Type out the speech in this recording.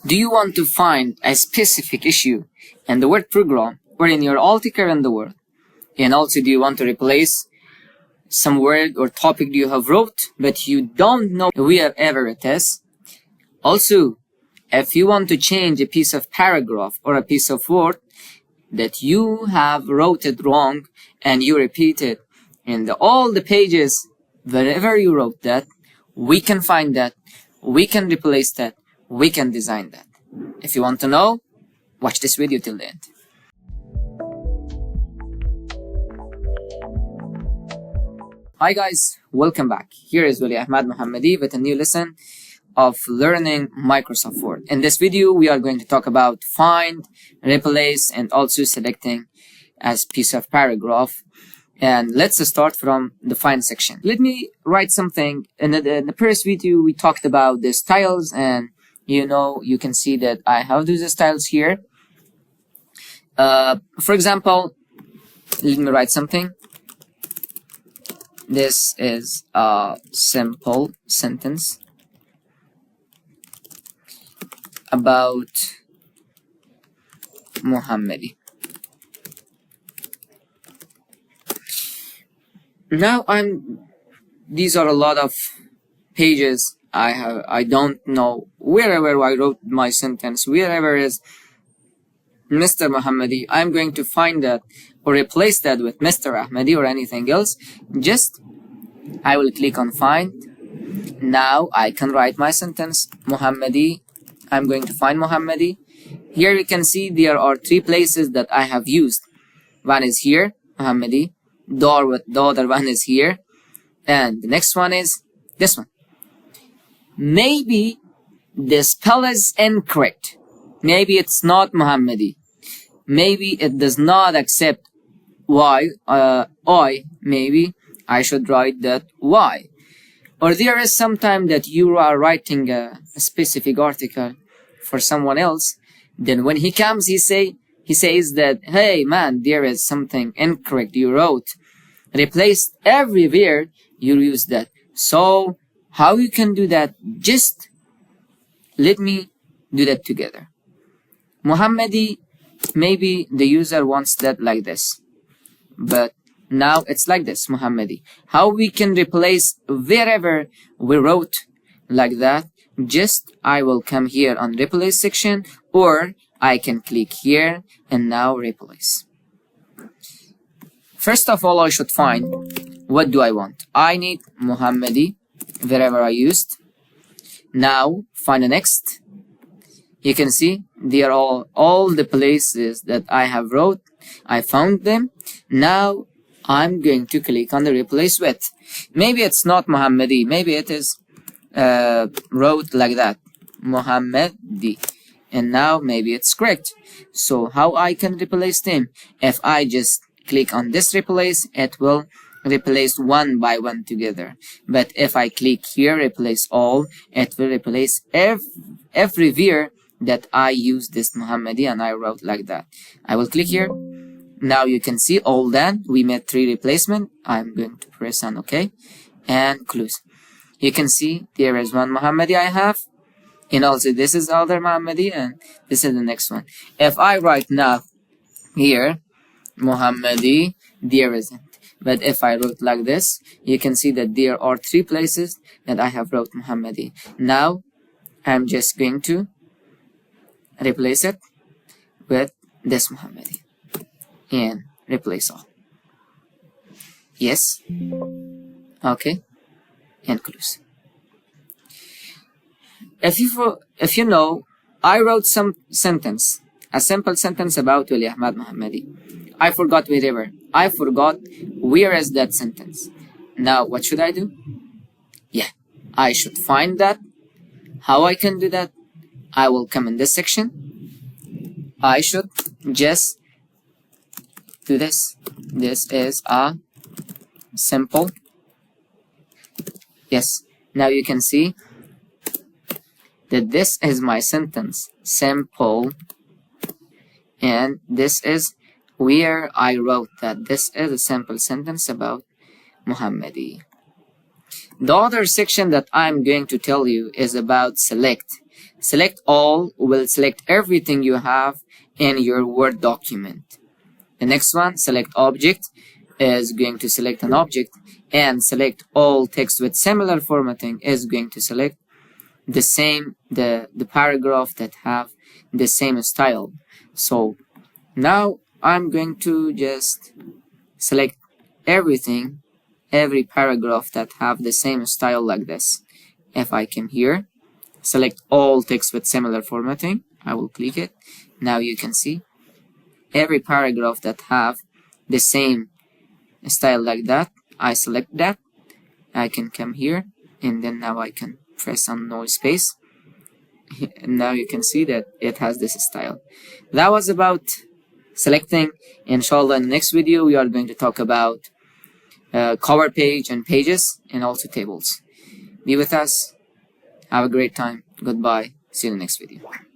Do you want to find a specific issue in the word program or in your article in the word? And also, do you want to replace some word or topic you have wrote, but you don't know wherever it is? Also, if you want to change a piece of paragraph or a piece of word that you have wrote it wrong and you repeat it in all the pages, wherever you wrote that, we can find that, we can replace that, we can design that. If you want to know, watch this video till the end. Hi guys, welcome back. Here is Wali Ahmad Mohammadi with a new lesson of learning Microsoft Word. In this video, we are going to talk about find, replace, and also selecting as piece of paragraph. And let's start from the find section. Let me write something. In the first video, we talked about the styles, and you can see that I have those styles here. For example, let me write something. This is a simple sentence about Mohammadi. Now these are a lot of pages. I don't know wherever I wrote my sentence, wherever is Mr. Mohammadi, I'm going to find that or replace that with Mr. Ahmadi or anything else. Just I will click on find. Now I can write my sentence Mohammadi. I'm going to find Mohammadi. Here you can see there are three places that I have used. One is here, Mohammadi. The other one is here, and the next one is this one. Maybe the spell is incorrect. Maybe it's not Mohammadi. Maybe it does not accept Y, I. Maybe I should write that Y. Or there is some time that you are writing a specific article for someone else. Then when he comes, he says that, hey man, there is something incorrect you wrote. Replace everywhere you use that. So how you can do that? Just let me do that together. Mohammadi, maybe the user wants that like this, but now it's like this, Mohammadi. How we can replace wherever we wrote like that? Just I will come here on replace section, or I can click here and now replace. First of all, I should find what do I want. I need Mohammadi wherever I used. Now find the next. You can see they are all the places that I have wrote. I found them. Now I'm going to click on the replace with. Maybe it's not Mohammadi. Maybe it is wrote like that, Mohammadi. And now maybe it's correct. So how I can replace them? If I just click on this replace, it will replace one by one together. But if I click here, replace all, it will replace everywhere that I use this Mohammadi and I wrote like that. I will click here. Now you can see all done. We made 3 replacement. I'm going to press on OK and close. You can see there is one Mohammadi I have, and also this is other Mohammadi, and this is the next one. If I write now here Mohammadi, there isn't. But if I wrote like this, you can see that there are 3 places that I have wrote Mohammadi. Now I'm just going to replace it with this Mohammadi and replace all. Yes. Okay. And close. If you know, I wrote some sentence, a simple sentence about Wali Ahmad Mohammadi. I forgot wherever. I forgot where is that sentence. Now what should I do? Yeah, I should find that. How I can do that? I will come in this section. I should just do this. This is a simple. Yes, now you can see that this is my sentence, simple, and this is where I wrote that this is a simple sentence about Mohammadi. The other section that I'm going to tell you is about select. Select all will select everything you have in your Word document. The next one, select object, is going to select an object, and select all text with similar formatting is going to select the same the paragraph that have the same style. So now I'm going to just select everything, every paragraph that have the same style like this. If I come here, select all text with similar formatting, I will click it. Now you can see every paragraph that have the same style like that, I select that. I can come here, and then now I can press on no space. And now you can see that it has this style. That was about selecting. Inshallah, in the next video we are going to talk about cover page and pages, and also tables. Be with us. Have a great time. Goodbye. See you in the next video.